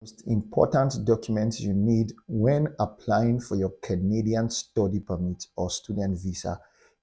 Most important documents you need when applying for your Canadian study permit or student visa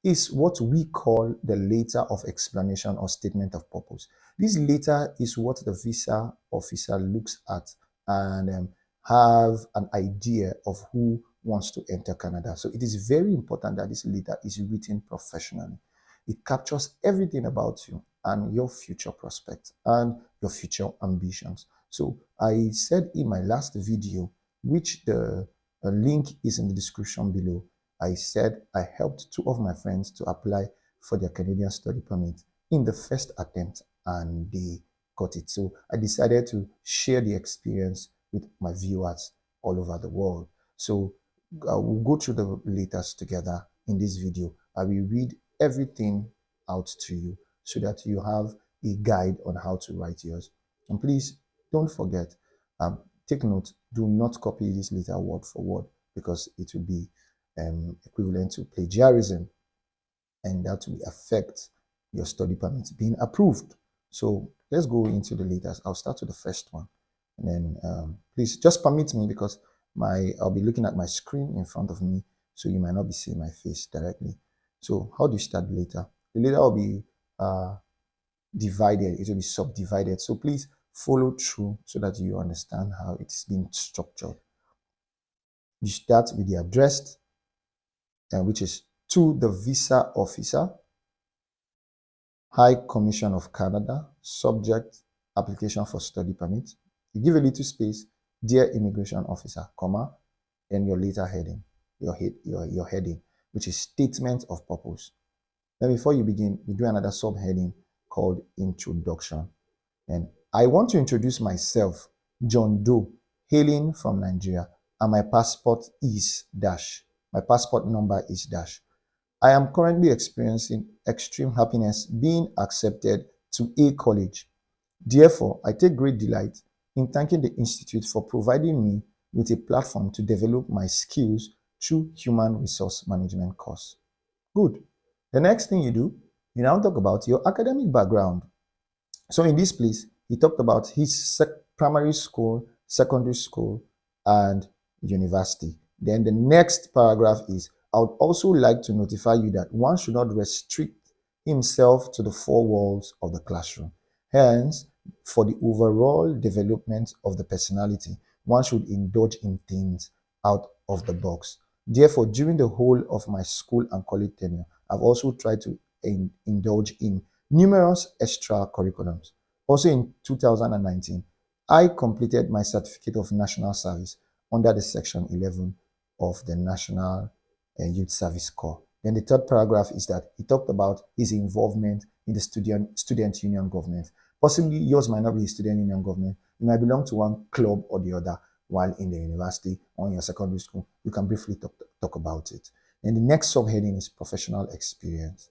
is what we call the letter of explanation or statement of purpose. This letter is what the visa officer looks at and have an idea of who wants to enter Canada. So it is very important that this letter is written professionally. It captures everything about you and your future prospects and your future ambitions. So I said in my last video, which the link is in the description below, I said I helped two of my friends to apply for their Canadian study permit in the first attempt and they got it. So I decided to share the experience with my viewers all over the world. So we'll go through the letters together in this video. I will read everything out to you so that you have a guide on how to write yours. And please don't forget, take note, do not copy this letter word for word because it will be equivalent to plagiarism and that will affect your study permit being approved. So let's go into the letters. I'll start with the first one. And then please just permit me because I'll be looking at my screen in front of me, so you might not be seeing my face directly. So how do you start the letter? The letter will be divided, it will be subdivided. So please follow through so that you understand how it's being structured. You start with the address, which is to the visa officer, High Commission of Canada, subject application for study permit. You give a little space, dear immigration officer, comma, and your letter heading, your heading, which is statement of purpose. Then before you begin, you do another subheading called introduction. And I want to introduce myself, John Doe, hailing from Nigeria, and my passport is dash. My passport number is dash. I am currently experiencing extreme happiness being accepted to a college. Therefore, I take great delight in thanking the Institute for providing me with a platform to develop my skills through human resource management course. Good. The next thing you do, you now talk about your academic background. So in this place, he talked about his primary school, secondary school, and university. Then the next paragraph is, I would also like to notify you that one should not restrict himself to the four walls of the classroom. Hence, for the overall development of the personality, one should indulge in things out of the box. Therefore, during the whole of my school and college tenure, I've also tried to indulge in numerous extra curriculums. Also in 2019, I completed my certificate of national service under the section 11 of the National Youth Service Corps. Then the third paragraph is that he talked about his involvement in the student union government. Possibly yours might not be a student union government. You might belong to one club or the other while in the university or in your secondary school. You can briefly talk about it. And the next subheading is professional experience.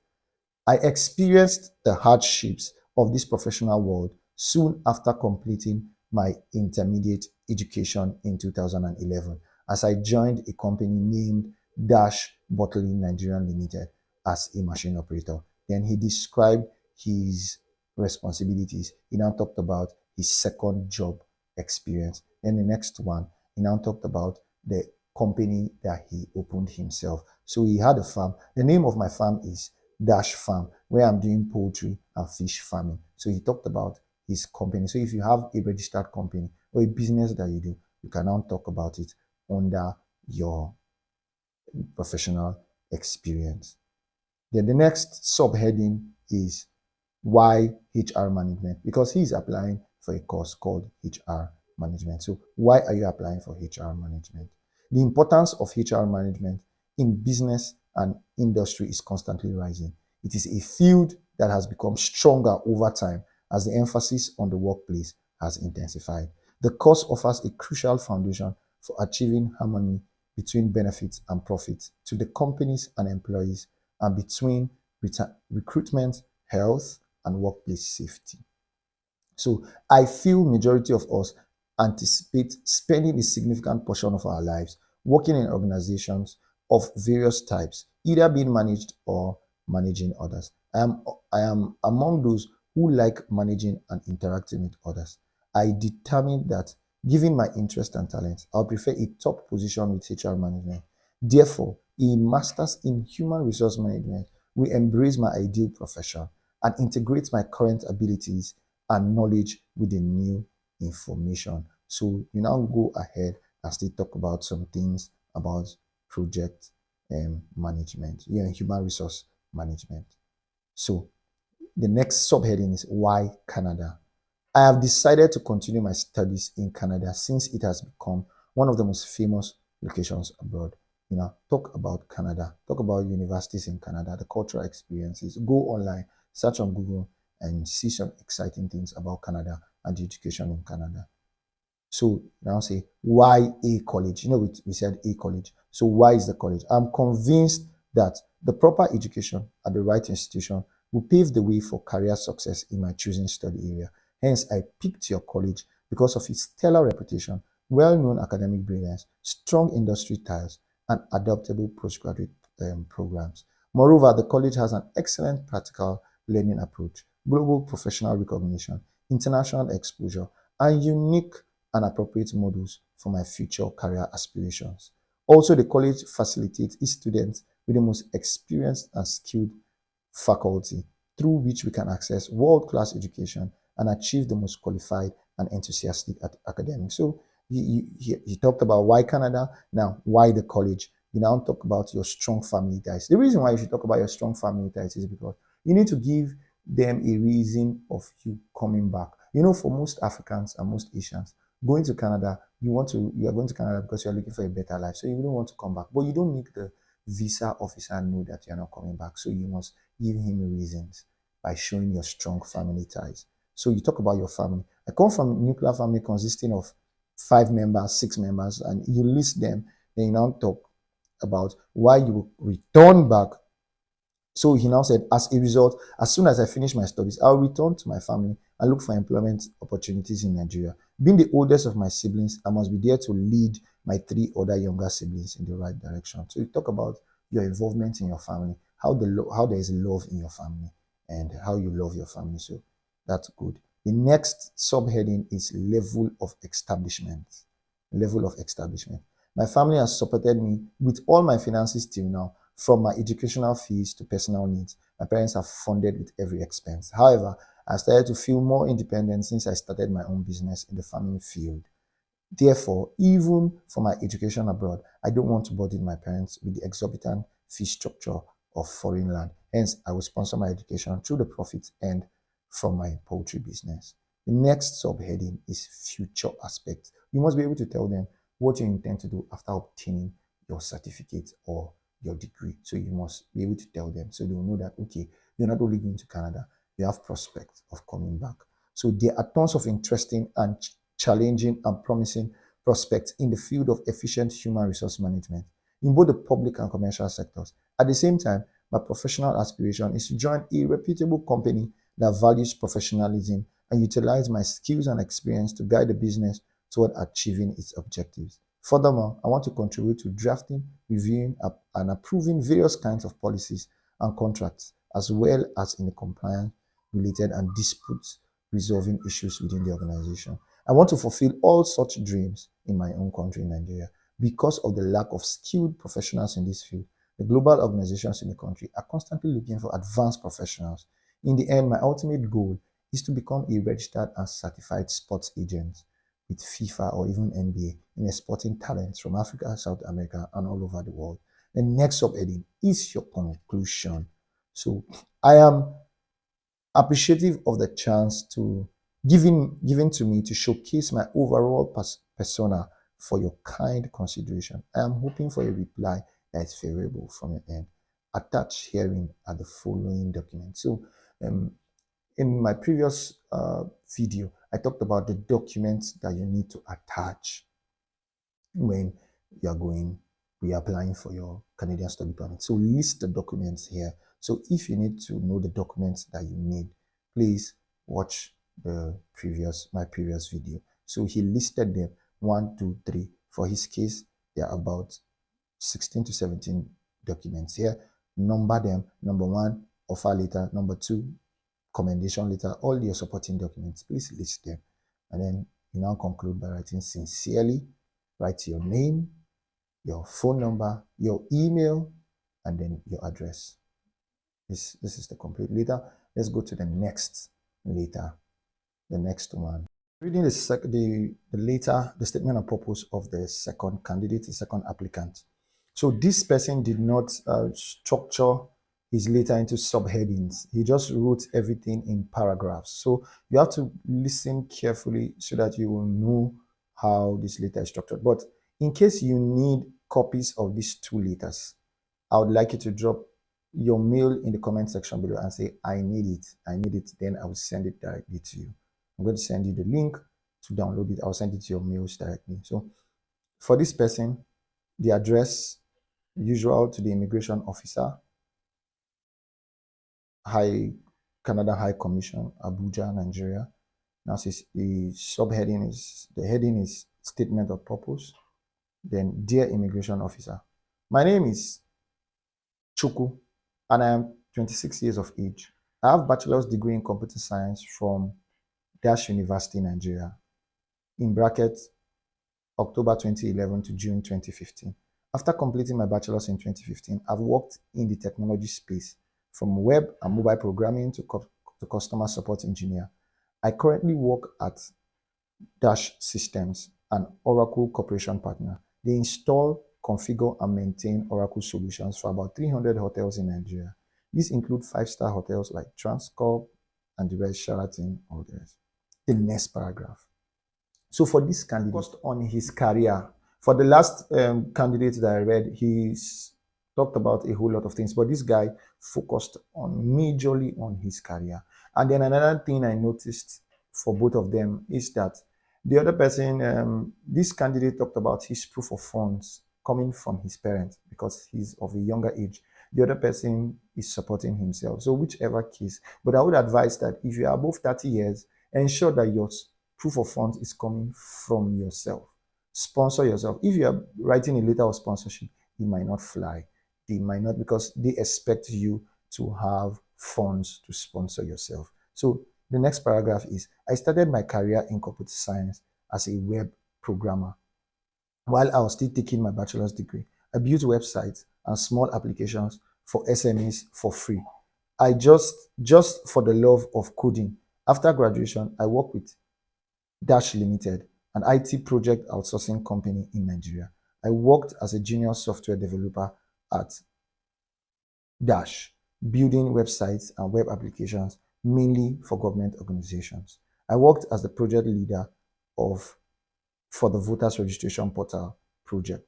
I experienced the hardships of this professional world soon after completing my intermediate education in 2011 as I joined a company named Dash Bottling Nigeria Limited as a machine operator. Then he described his responsibilities. He now talked about his second job experience. Then the next one, he now talked about the company that he opened himself. So he had a farm. The name of my farm is Dash Farm, where I'm doing poultry and fish farming. So he talked about his company. So if you have a registered company or a business that you do, you can now talk about it under your professional experience. Then the next subheading is why HR management, because he's applying for a course called HR management. So why are you applying for HR management? The importance of HR management in business and industry is constantly rising. It is a field that has become stronger over time as the emphasis on the workplace has intensified. The course offers a crucial foundation for achieving harmony between benefits and profits to the companies and employees and between recruitment, health, and workplace safety. So I feel majority of us anticipate spending a significant portion of our lives working in organizations of various types, either being managed or managing others. I am among those who like managing and interacting with others. I determined that Given my interest and talent, I'll prefer a top position with HR management. Therefore, a master's in human resource management will embrace my ideal profession and integrate my current abilities and knowledge with the new information. So you now go ahead and still talk about some things about project management, human resource management. So the next subheading is why Canada. I have decided to continue my studies in Canada since it has become one of the most famous locations abroad. Talk about Canada, talk about universities in Canada, the cultural experiences. Go online, search on Google, and see some exciting things about Canada and the education in Canada. So now say, why a college? We said a college. So why is the college? I'm convinced that the proper education at the right institution will pave the way for career success in my chosen study area. Hence, I picked your college because of its stellar reputation, well-known academic brilliance, strong industry ties, and adaptable postgraduate programs. Moreover, the college has an excellent practical learning approach, global professional recognition, international exposure, and unique and appropriate models for my future career aspirations. Also, the college facilitates its students with the most experienced and skilled faculty through which we can access world-class education and achieve the most qualified and enthusiastic academics. So he talked about why Canada. Now, why the college? You now talk about your strong family ties. The reason why you should talk about your strong family ties is because you need to give them a reason of you coming back. For most Africans and most Asians, going to Canada, you are going to Canada because you're looking for a better life. So you don't want to come back. But you don't make the visa officer know that you're not coming back. So you must give him reasons by showing your strong family ties. So you talk about your family. I come from a nuclear family consisting of 5 members, 6 members, and you list them. Then you now talk about why you return back. So he now said, as a result, as soon as I finish my studies, I'll return to my family and look for employment opportunities in Nigeria. Being the oldest of my siblings, I must be there to lead my 3 other younger siblings in the right direction. So you talk about your involvement in your family, how there is love in your family, and how you love your family. So that's good. The next subheading is level of establishment. Level of establishment. My family has supported me with all my finances till now, from my educational fees to personal needs. My parents have funded with every expense. However, I started to feel more independent since I started my own business in the farming field. Therefore, even for my education abroad, I don't want to burden my parents with the exorbitant fee structure of foreign land. Hence, I will sponsor my education through the profits earned from my poultry business. The next subheading is future aspects. You must be able to tell them what you intend to do after obtaining your certificate or your degree. So you must be able to tell them so they will know that, okay, you're not only going to Canada, you have prospects of coming back. So there are tons of interesting and challenging and promising prospects in the field of efficient human resource management in both the public and commercial sectors. At the same time, my professional aspiration is to join a reputable company that values professionalism and utilize my skills and experience to guide the business toward achieving its objectives. Furthermore, I want to contribute to drafting, reviewing, and approving various kinds of policies and contracts, as well as in the compliance related and disputes resolving issues within the organization. I want to fulfill all such dreams in my own country, Nigeria. Because of the lack of skilled professionals in this field, the global organizations in the country are constantly looking for advanced professionals. In the end, my ultimate goal is to become a registered and certified sports agent with FIFA or even NBA in exporting talents from Africa, South America, and all over the world. The next subheading is your conclusion. So I am appreciative of the chance to given to me to showcase my overall persona for your kind consideration. I am hoping for a reply that is favorable from your end. Attached herein are the following documents. So in my previous video, I talked about the documents that you need to attach when you are applying for your Canadian study permit. So list the documents here. So if you need to know the documents that you need, please watch my previous video. So he listed them 1, 2, 3. For his case, there are about 16 to 17 documents here. Number them. Number 1, offer letter. Number 2, commendation letter. All your supporting documents, please list them. And then You now conclude by writing sincerely, write your name, your phone number, your email, and then your address. This is the complete letter. Let's go to the next letter, the next one. Reading the letter, the statement of purpose of the second candidate, the second applicant. So this person did not structure his letter into subheadings. He just wrote everything in paragraphs. So you have to listen carefully so that you will know how this letter is structured. But in case you need copies of these two letters, I would like you to drop your mail in the comment section below and say, I need it. I need it. Then I will send it directly to you. I'm going to send you the link to download it. I'll send it to your mails directly. So for this person, the address, usual to the immigration officer, Canada High Commission, Abuja, Nigeria. Now the subheading is, the heading is statement of purpose. Then, dear immigration officer, my name is Chuku, and I am 26 years of age. I have bachelor's degree in computer science from Dash University, Nigeria, in brackets October 2011 to June 2015. After completing my bachelor's in 2015, I've worked in the technology space from web and mobile programming to customer support engineer. I currently work at Dash Systems, an Oracle Corporation partner. They install, configure, and maintain Oracle solutions for about 300 hotels in Nigeria. These include five-star hotels like Transcorp and the rest, Sheraton, all the rest. The next paragraph. So for this candidate, focused on his career. For the last candidate that I read, he's talked about a whole lot of things, but this guy focused on majorly on his career. And then another thing I noticed for both of them is that the other person, this candidate talked about his proof of funds coming from his parents because he's of a younger age. The other person is supporting himself. So whichever case, but I would advise that if you are above 30 years, ensure that your proof of funds is coming from yourself. Sponsor yourself. If you are writing a letter of sponsorship, it might not fly. They might not, because they expect you to have funds to sponsor yourself. So the next paragraph is, I started my career in computer science as a web programmer. While I was still taking my bachelor's degree, I built websites and small applications for SMEs for free. I just for the love of coding. After graduation, I worked with Dash Limited, an IT project outsourcing company in Nigeria. I worked as a junior software developer at Dash, building websites and web applications mainly for government organizations. I worked as the project leader for the voters registration portal project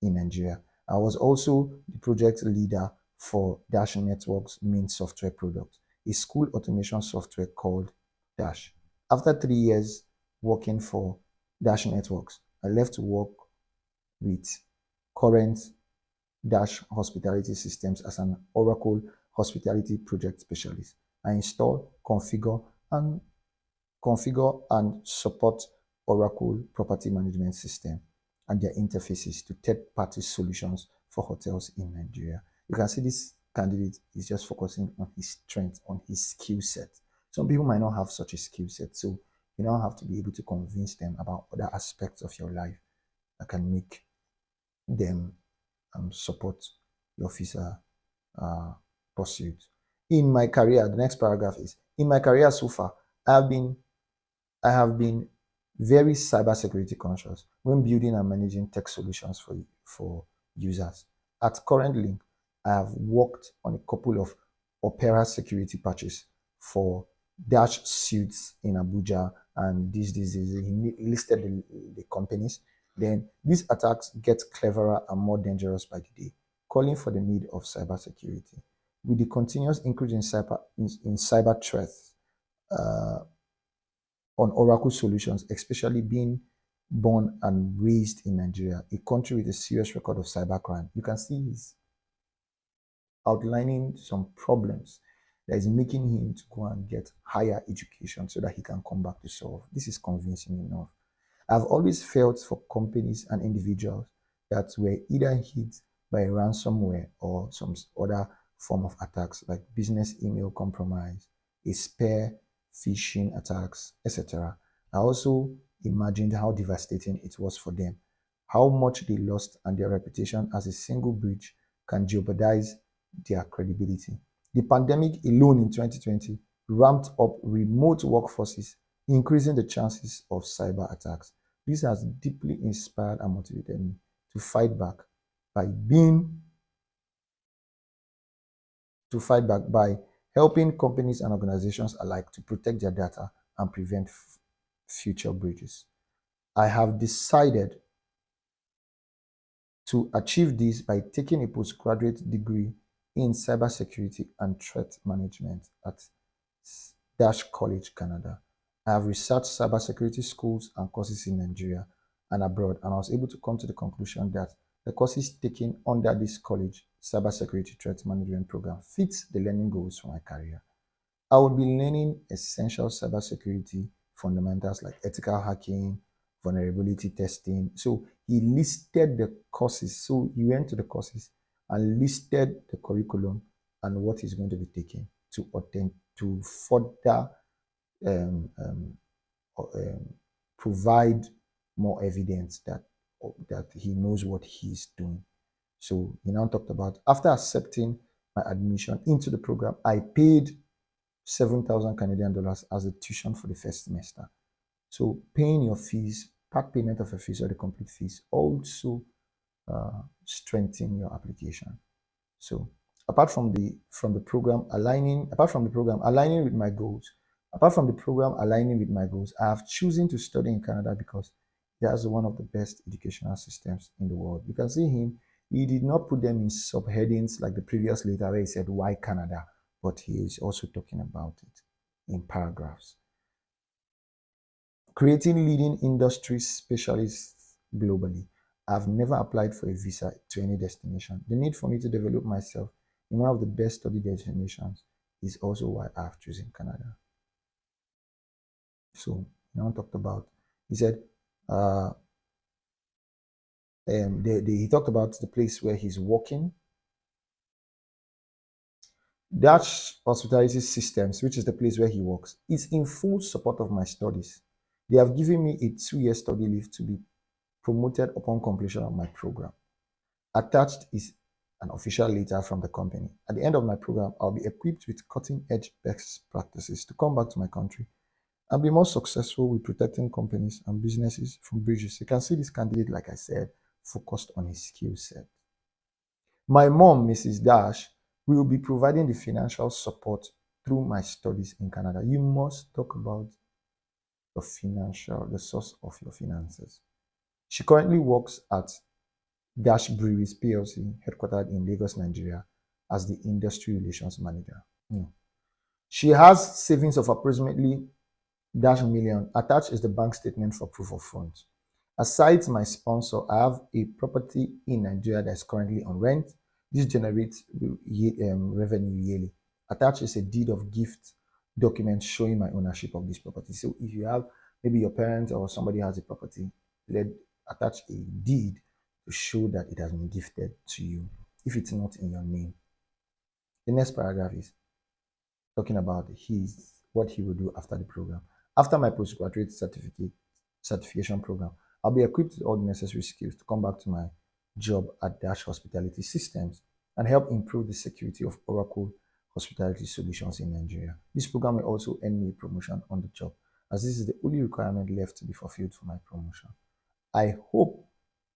in Nigeria. I was also the project leader for Dash Network's main software product, a school automation software called Dash. After 3 years working for Dash Networks, I left to work with current Dash Hospitality Systems as an Oracle Hospitality Project Specialist. I install, configure and support Oracle Property Management System and their interfaces to third-party solutions for hotels in Nigeria. You can see this candidate is just focusing on his strength, on his skill set. Some people might not have such a skill set, so you now have to be able to convince them about other aspects of your life that can make them support your visa pursuit. In my career, the next paragraph is, in my career so far, I have been very cybersecurity conscious when building and managing tech solutions for users. At current link, I have worked on a couple of Opera security patches for Dash suits in Abuja, and he listed the companies. Then these attacks get cleverer and more dangerous by the day, calling for the need of cybersecurity. With the continuous increase in cyber threats, on Oracle solutions, especially being born and raised in Nigeria, a country with a serious record of cybercrime. You can see he's outlining some problems that is making him to go and get higher education so that he can come back to solve. This is convincing enough. I've always felt for companies and individuals that were either hit by ransomware or some other form of attacks like business email compromise, a spare phishing attacks, etc. I also imagined how devastating it was for them, how much they lost, and their reputation as a single breach can jeopardize their credibility. The pandemic alone in 2020 ramped up remote workforces, increasing the chances of cyber attacks. This has deeply inspired and motivated me to fight back by being to fight back by helping companies and organizations alike to protect their data and prevent future breaches. I have decided to achieve this by taking a postgraduate degree in cybersecurity and threat management at Dash College, Canada. I have researched cybersecurity schools and courses in Nigeria and abroad, and I was able to come to the conclusion that the courses taken under this college cybersecurity threat management program fits the learning goals for my career. I will be learning essential cybersecurity fundamentals like ethical hacking, vulnerability testing. So he listed the courses. So he went to the courses and listed the curriculum and what he's going to be taking to further um, um, provide more evidence that he knows what he's doing. So he now talked about after accepting my admission into the program, I paid 7,000 Canadian dollars as a tuition for the first semester. So paying your fees, part payment of a fees or the complete fees also strengthen your application. So apart from the program aligning with my goals, I have chosen to study in Canada because that's one of the best educational systems in the world. You can see him, he did not put them in subheadings like the previous letter where he said, why Canada? But he is also talking about it in paragraphs. Creating leading industry specialists globally. I've never applied for a visa to any destination. The need for me to develop myself in one of the best study destinations is also why I've chosen Canada. So now talked about, he said, he talked about the place where he's working. Dutch Hospitality Systems, which is the place where he works, is in full support of my studies. They have given me a 2-year study leave to be promoted upon completion of my program. Attached is an official letter from the company. At the end of my program, I'll be equipped with cutting-edge best practices to come back to my country and be more successful with protecting companies and businesses from breaches. You can see this candidate, like I said, focused on his skill set. My mom, Mrs. Dash, will be providing the financial support through my studies in Canada. You must talk about the source of your finances. She currently works at Dash Breweries PLC, headquartered in Lagos, Nigeria, as the industry relations manager. She has savings of approximately -million. Attached is the bank statement for proof of funds. Aside my sponsor, I have a property in Nigeria that is currently on rent. This generates revenue yearly. Attached is a deed of gift document showing my ownership of this property. So if you have, maybe your parents or somebody has a property, let attach a deed to show that it has been gifted to you if it's not in your name. The next paragraph is talking about what he will do after the program. After my postgraduate certification program, I'll be equipped with all the necessary skills to come back to my job at Dash Hospitality Systems and help improve the security of Oracle Hospitality Solutions in Nigeria. This program will also earn me a promotion on the job, as this is the only requirement left to be fulfilled for my promotion. I hope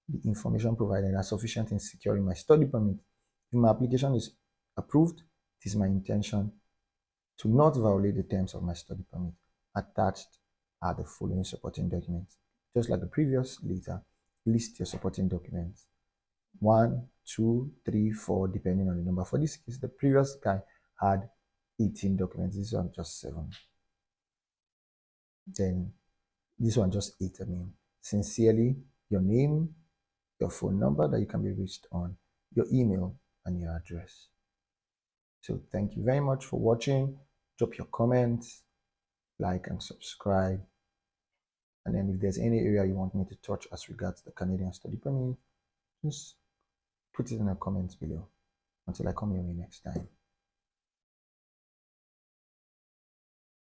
the information provided are sufficient in securing my study permit. If my application is approved, it is my intention to not violate the terms of my study permit. Attached are the following supporting documents. Just like the previous letter, list your supporting documents. 1, 2, 3, 4, depending on the number. For this case, the previous guy had 18 documents. This one just 7. Then this one just 8. Sincerely, your name, your phone number that you can be reached on, your email, and your address. So thank you very much for watching. Drop your comments, like and subscribe. And then if there's any area you want me to touch as regards the Canadian study permit, just put it in the comments below. Until I come your way next time.